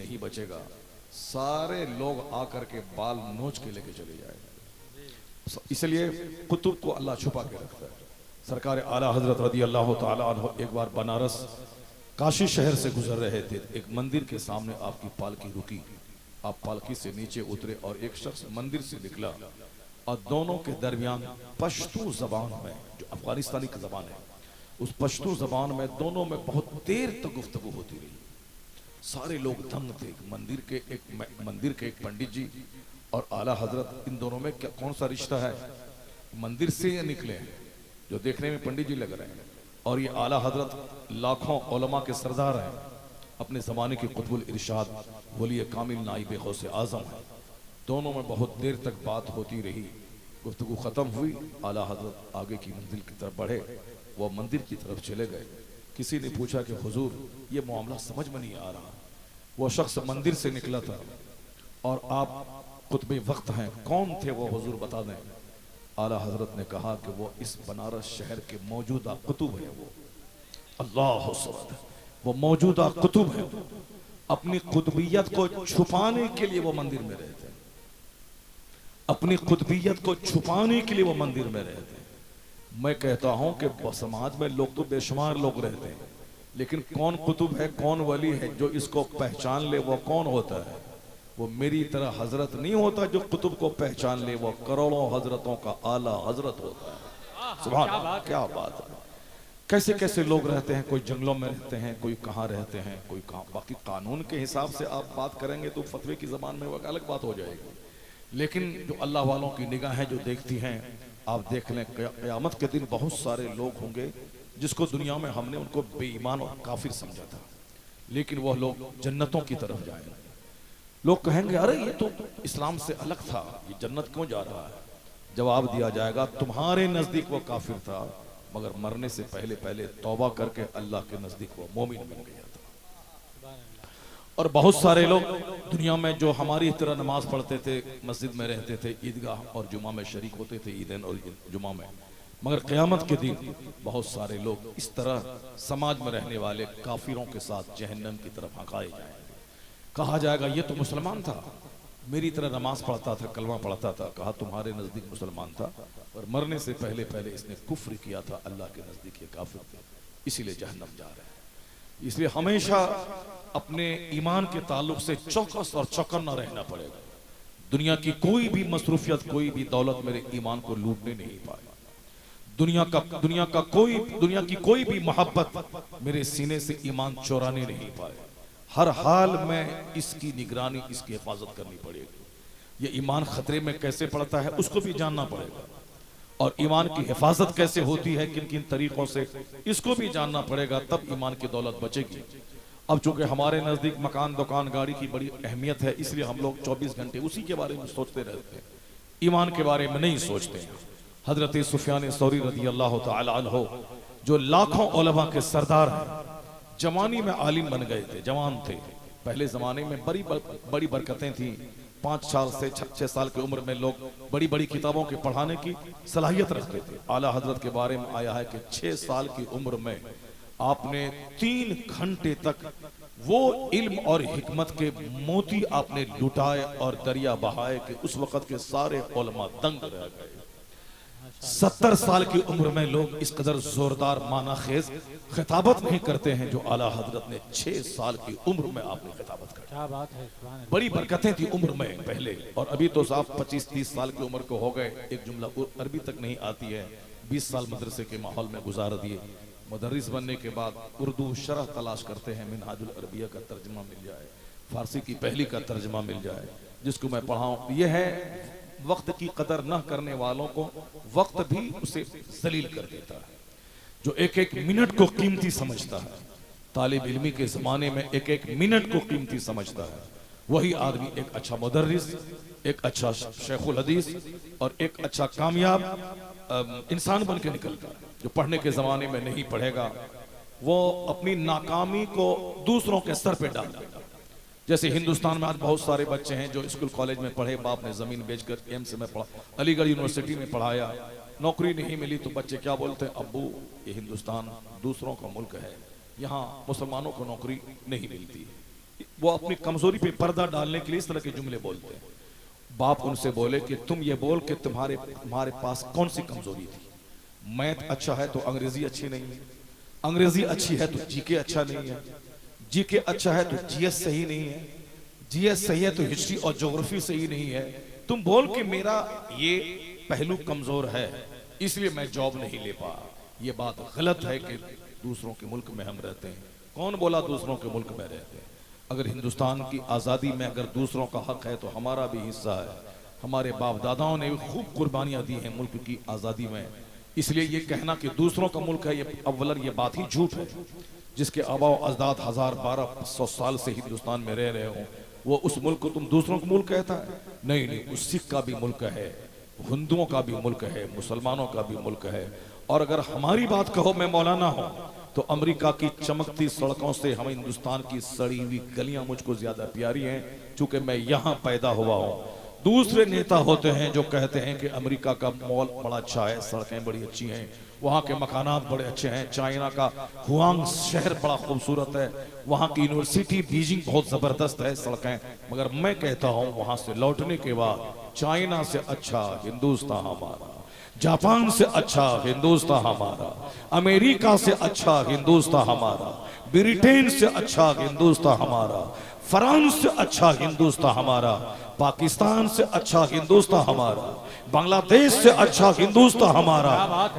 नहीं बचेगा, सारे लोग आकर के बाल नोच के लेके चले जाएंगे। इसलिए कुतुब को अल्लाह छुपा के रखता है। सरकार आला हजरत रदी अल्लाह तआला अन्हु एक बार बनारस काशी शहर से गुजर रहे थे। एक मंदिर के सामने आपकी पालकी रुकी, आप पालकी से नीचे उतरे और एक शख्स मंदिर से निकला और दोनों के दरमियान पश्तो जबान में, जो अफगानिस्तानी की जबान है, उस पश्तो जबान में दोनों में बहुत देर तक गुफ्तगू होती रही। सारे लोग दंग थे। मंदिर के एक पंडित जी और आला हजरत, इन दोनों में क्या कौन सा रिश्ता है? मंदिर से निकले हैं जो देखने में पंडित जी लग रहे हैं, और ये आला हजरत लाखों उलमा के सरदार हैं, अपने ज़माने के कुतुबुल इरशाद वली कामिल नाइब गौसे आज़म है। दोनों में बहुत देर तक बात होती रही। गुफ्तगू ख़त्म हुई, आला हजरत आगे की मंजिल की तरफ बढ़े, वह मंदिर की तरफ चले गए। किसी ने पूछा कि हुजूर ये मामला समझ में नहीं आ रहा, वो शख्स मंदिर से निकला था और आप कुतुब वक्त हैं, कौन थे वो हुजूर बता दें। आला हजरत ने कहा कि वो इस बनारस शहर के मौजूदा कुतुब है, वो अल्लाह सुब्हान, वो मौजूदा कुतुब है। अपनी कुतुबियत को छुपाने के लिए वो मंदिर में रहते हैं, अपनी कुतुबियत को छुपाने के लिए वो मंदिर में रहते हैं। मैं कहता हूं कि समाज में लोग तो बेशुमार लोग रहते हैं, लेकिन कौन कुतुब है, कौन वली है जो इसको पहचान ले, वो कौन होता है? वो मेरी तरह हजरत नहीं होता जो कुतुब को पहचान ले, वो करोड़ों हजरतों का आला हजरत होता है। सुभान अल्लाह, क्या बात है। कैसे कैसे लोग रहते हैं, कोई जंगलों में रहते हैं, कोई कहाँ रहते हैं, कोई कहाँ। बाकी कानून के हिसाब से आप बात करेंगे तो फतवे की जबान में वो अलग बात हो जाएगी, लेकिन जो अल्लाह वालों की निगाहें जो देखती हैं, आप देख लें क़यामत के दिन बहुत सारे लोग होंगे जिसको दुनिया में हमने उनको बेईमान और काफिर समझा था, लेकिन वह लोग जन्नतों की तरफ जाएंगे। लोग कहेंगे अरे ये तो इस्लाम से अलग था, ये जन्नत क्यों जा रहा है? जवाब दिया जाएगा तुम्हारे नजदीक वो काफिर था, मगर मरने से पहले पहले तौबा करके अल्लाह के नजदीक वो मोमिन बन गया था। और बहुत सारे लोग दुनिया में जो हमारी तरह नमाज पढ़ते थे, मस्जिद में रहते थे, ईदगाह और जुमा में शरीक होते थे, ईदैन और जुमा में, मगर क़यामत के दिन बहुत सारे लोग इस तरह समाज में रहने वाले काफिरों के साथ जहन्नम की तरफ हकाए जाएंगे। कहा जाएगा ये तो मुसलमान था, मेरी तरह नमाज पढ़ता था, कलमा पढ़ता था। कहा तुम्हारे नजदीक मुसलमान था और मरने से पहले पहले इसने कुफ्र किया था, अल्लाह के नजदीक ये काफिर थे, इसीलिए जहन्नम जा रहे हैं। इसलिए हमेशा अपने ईमान के ताल्लुक से चौकस और चौकन्ना रहना पड़ेगा। दुनिया की कोई भी मसरूफियत, कोई भी दौलत मेरे ईमान को लूटने नहीं पाए। दुनिया की कोई भी मोहब्बत मेरे सीने से ईमान चोराने नहीं पाए। हर हाल में इसकी निगरानी, इसकी हिफाजत करनी पड़ेगी। ये ईमान खतरे में कैसे पड़ता है उसको भी जानना पड़ेगा, और ईमान की हिफाजत कैसे होती है, किन किन तरीकों से, इसको भी जानना पड़ेगा, तब ईमान की दौलत बचेगी। अब चूंकि हमारे नजदीक मकान, दुकान, गाड़ी की बड़ी अहमियत है, इसलिए हम लोग 24 घंटे उसी के बारे में सोचते रहते हैं, ईमान के बारे में नहीं सोचते। हजरत सुफियान सौरी रदी अल्लाह तआला अन्हु जो लाखों उलमा के सरदार हैं, जवानी में आलिम बन गए थे, जवान थे। पहले जमाने में बड़ी बरकतें थी। 5 साल से 6 साल की उम्र में लोग बड़ी बड़ी किताबों के पढ़ाने की सलाहियत रखते थे। आला हजरत के बारे में आया है कि 6 साल की उम्र में आपने 3 घंटे तक वो इल्म और हिकमत के मोती आपने लुटाए और दरिया बहाए कि उस वक्त के सारे उलमा दंग रह गए। 70 साल की उम्र में लोग इस कदर जोरदार माना खेज खिताबत नहीं करते हैं जो आला हजरत ने 6 साल की उम्र में आपने खिताबत कर। क्या बात है। बड़ी बरकतें थी उम्र में पहले, और अभी तो साहब 25-30 साल की उम्र को हो गए, एक जुमला अरबी तक नहीं आती है। 20 साल मदरसे के माहौल में गुजार दिए। मुदर्रिस बनने के बाद उर्दू शरह तलाश करते हैं, मिनहाजुल अरबिया का तर्जमा मिल जाए, फारसी की पहली का तर्जमा मिल जाए, जिसको मैं पढ़ाऊं। यह है वक्त की कदर न करने वालों को वक्त भी उसे जलील कर देता है। जो एक एक मिनट को कीमती समझता है, तालिब इल्मी के जमाने में एक एक मिनट को कीमती समझता है, वही आदमी एक अच्छा मुदर्रिस, एक अच्छा शेखुल हदीस और एक अच्छा कामयाब इंसान बन के निकलता है। जो पढ़ने के जमाने में नहीं पढ़ेगा वो अपनी नाकामी को दूसरों के सर पे डाल देगा। जैसे हिंदुस्तान में आज बहुत सारे बच्चे हैं जो स्कूल कॉलेज में पढ़े, बाप ने जमीन बेचकर एम्स में पढ़ा, अलीगढ़ यूनिवर्सिटी में पढ़ाया, नौकरी नहीं मिली तो बच्चे क्या बोलते हैं, अब्बू ये हिंदुस्तान दूसरों का मुल्क है, यहाँ मुसलमानों को नौकरी नहीं मिलती है। वो अपनी कमजोरी पे पर्दा डालने के लिए इस तरह के जुमले बोलते हैं। बाप उनसे बोले कि तुम ये बोल कि तुम्हारे पास कौन सी कमजोरी थी? मैथ अच्छा है तो अंग्रेजी अच्छी नहीं है, अंग्रेजी अच्छी है तो जीके अच्छा नहीं है, जीके अच्छा है तो जीएस सही नहीं है, जीएस सही है तो हिस्ट्री और ज्योग्राफी सही नहीं है। तुम बोल कि मेरा ये पहलू कमजोर है इसलिए मैं जॉब नहीं ले पा। ये बात गलत है कि दूसरों के मुल्क में हम रहते हैं। कौन बोला दूसरों के मुल्क में रहते हैं? अगर हिंदुस्तान की आज़ादी में अगर दूसरों का हक है तो हमारा भी हिस्सा है। हमारे बाप दादाओं ने भी खूब कुर्बानियां दी हैं मुल्क की आज़ादी में। इसलिए ये कहना कि दूसरों का मुल्क है, ये अव्वलन ये बात ही झूठ है। जिसके आबाओ अजदाद 1200 साल से हिंदुस्तान में रह रहे हो, वो उस मुल्क को तुम दूसरों का मुल्क कहता है? नहीं नहीं, उस सिख का भी मुल्क है, हिंदुओं का भी मुल्क है, मुसलमानों का भी मुल्क है। और अगर हमारी बात कहो, मैं मौलाना हूं, तो अमेरिका की चमकती सड़कों से हम हिंदुस्तान की सड़ी हुई गलियां मुझको ज्यादा प्यारी हैं, चूंकि मैं यहां पैदा हुआ हूं। दूसरे नेता होते हैं जो कहते हैं कि अमेरिका का मॉल बड़ा अच्छा है, सड़कें बड़ी अच्छी हैं, वहाँ के मकानात बड़े अच्छे हैं, चाइना का हुआंग शहर बड़ा खूबसूरत है, वहाँ की यूनिवर्सिटी बीजिंग बहुत ज़बरदस्त है सड़कें। मगर मैं कहता हूँ वहाँ से लौटने के बाद चाइना से अच्छा हिंदुस्तान हमारा, जापान से अच्छा हिंदुस्तान हमारा, अमेरिका से अच्छा हिंदुस्तान हमारा, ब्रिटेन से अच्छा हिंदुस्तान हमारा, फ्रांस से अच्छा हिंदुस्तान हमारा, पाकिस्तान से अच्छा हिंदुस्तान हमारा, बांग्लादेश से अच्छा हिंदुस्तान हमारा,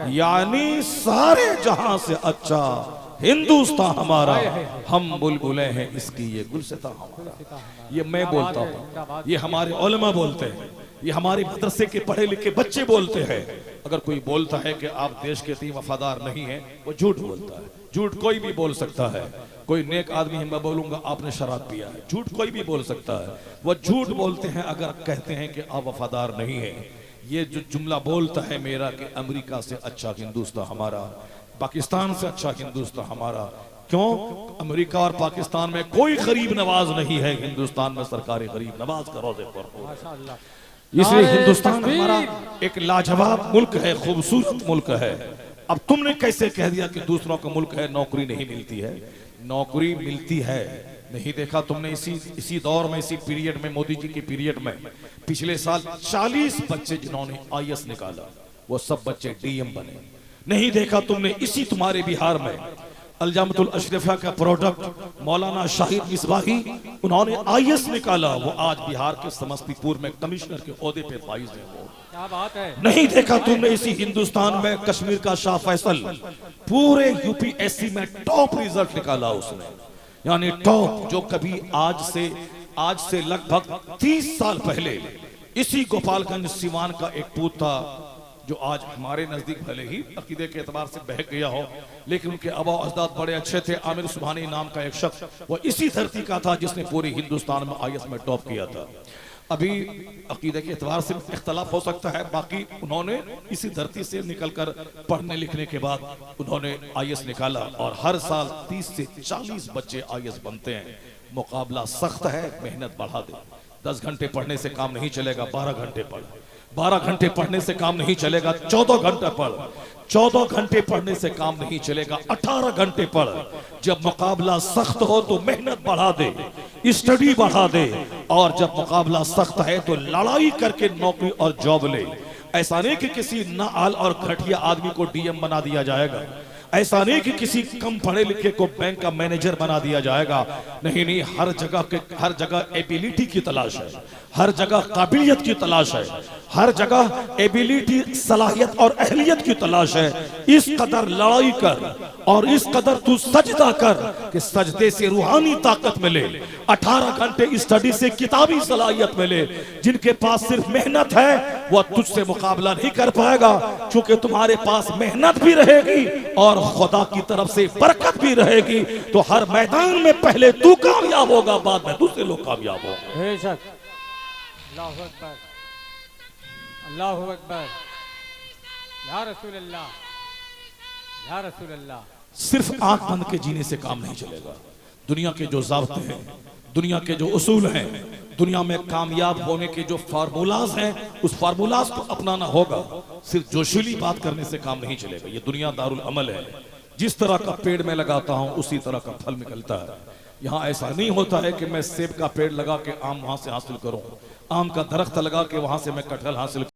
यानी सारे जहां से अच्छा हिंदुस्तान हमारा। हम बुलबुलें हैं इसकी ये गुलसिता हमारा। ये मैं बोलता हूँ, ये हमारे उलमा बोलते हैं, ये हमारे मदरसे के पढ़े लिखे बच्चे बोलते हैं। अगर कोई बोलता है कि आप देश के प्रति वफादार नहीं है, वो झूठ बोलता है। झूठ कोई भी बोल सकता है। कोई नेक आदमी है, मैं बोलूंगा आपने शराब पिया है, झूठ कोई भी बोल सकता है। वो झूठ बोलते हैं अगर कहते हैं कि आप वफादार नहीं है। ये जो जुमला बोलता है मेरा कि अमेरिका से अच्छा हिंदुस्तान हमारा, पाकिस्तान से अच्छा हिंदुस्तान हमारा, क्यों? अमेरिका और पाकिस्तान में कोई गरीब नवाज नहीं है, हिंदुस्तान में सरकारी गरीब नवाज का रोजे पर। इसलिए हिंदुस्तान हमारा एक लाजवाब मुल्क है, खूबसूरत मुल्क है। अब तुमने कैसे कह दिया कि दूसरों का मुल्क है, नौकरी नहीं मिलती है? नौकरी मिलती है। नहीं देखा तुमने इसी दौर में, इसी पीरियड में, मोदी जी के पीरियड में पिछले साल 40 बच्चे जिन्होंने आईएएस निकाला, वो सब बच्चे डीएम बने। नहीं देखा तुमने इसी तुम्हारे बिहार में अलजामतुल अशरफा का प्रोडक्ट मौलाना शाहिद मिसबाही, उन्होंने आईएएस निकाला, वो आज बिहार के समस्तीपुर में कमिश्नर के ओहदे पे फाइज है। वो क्या बात है। नहीं देखा तुमने इसी हिंदुस्तान में कश्मीर का शाह फैसल पूरे यूपीएससी में टॉप रिजल्ट निकाला उसने, यानी टॉप, जो कभी आज से लगभग 30 साल पहले इसी गोपालगंज सिवान का एक पूत था, जो आज हमारे नजदीक भले ही अकीदे के एतबार से बहक गया हो, लेकिन उनके आबा अजदाद बड़े अच्छे थे। आमिर सुबहानी नाम का एक शख्स, वो इसी धरती का था जिसने पूरे हिंदुस्तान में आईएएस में टॉप किया था। अभी अकीदे के एतबार से इख्तलाफ हो सकता है, बाकी उन्होंने इसी धरती से निकलकर पढ़ने लिखने के बाद उन्होंने आईएएस निकाला, और हर साल 30 से 40 बच्चे आईएएस बनते हैं। मुकाबला सख्त है, मेहनत बढ़ा दे। 10 घंटे पढ़ने से काम नहीं चलेगा, 12 घंटे पढ़। 12 घंटे पढ़ने से काम नहीं चलेगा, 14 घंटे पढ़। 14 घंटे पढ़ने से काम नहीं चलेगा, 18 घंटे पढ़। जब मुकाबला सख्त हो तो मेहनत बढ़ा दे, स्टडी बढ़ा दे, और जब मुकाबला सख्त है तो लड़ाई करके नौकरी और जॉब ले। ऐसा नहीं कि किसी नाआल और घटिया आदमी को डीएम बना दिया जाएगा, ऐसा नहीं कि किसी कम पढ़े लिखे को बैंक का मैनेजर बना दिया जाएगा। नहीं नहीं, हर जगह एबिलिटी की तलाश है, हर जगह काबिलियत की तलाश है, हर जगह एबिलिटी, सलाहियत और अहलियत की तलाश है। इस कदर लड़ाई कर और इस कदर तू सजदा कर कि सजदे से रूहानी ताकत मिले, 18 घंटे स्टडी से किताबी सलाहियत मिले। जिनके पास सिर्फ मेहनत है वह तुझसे मुकाबला नहीं कर पाएगा, क्योंकि तुम्हारे पास मेहनत भी रहेगी और खुदा की तरफ से बरकत भी रहेगी। तो हर मैदान में पहले तू कामयाब होगा, बाद में दूसरे लोग कामयाब होंगे। अल्लाहु अकबर, अल्लाहु अकबर, या रसूल अल्लाह, या रसूल अल्लाह। सिर्फ आंख बंद के जीने से काम नहीं चलेगा। दुनिया के जो ज़ाब्ते हैं, दुनिया के जो उसूल हैं, दुनिया में कामयाब होने के जो फार्मूलाज हैं, उस फार्मूलाज को अपनाना होगा। सिर्फ जोशीली बात करने से काम नहीं चलेगा। ये दुनिया दारुल अमल है। जिस तरह का पेड़ में लगाता हूं उसी तरह का फल निकलता है। यहाँ ऐसा नहीं होता है कि मैं सेब का पेड़ लगा के आम वहां से हासिल करूं, आम का दरख्त लगा के वहां से मैं कटहल हासिल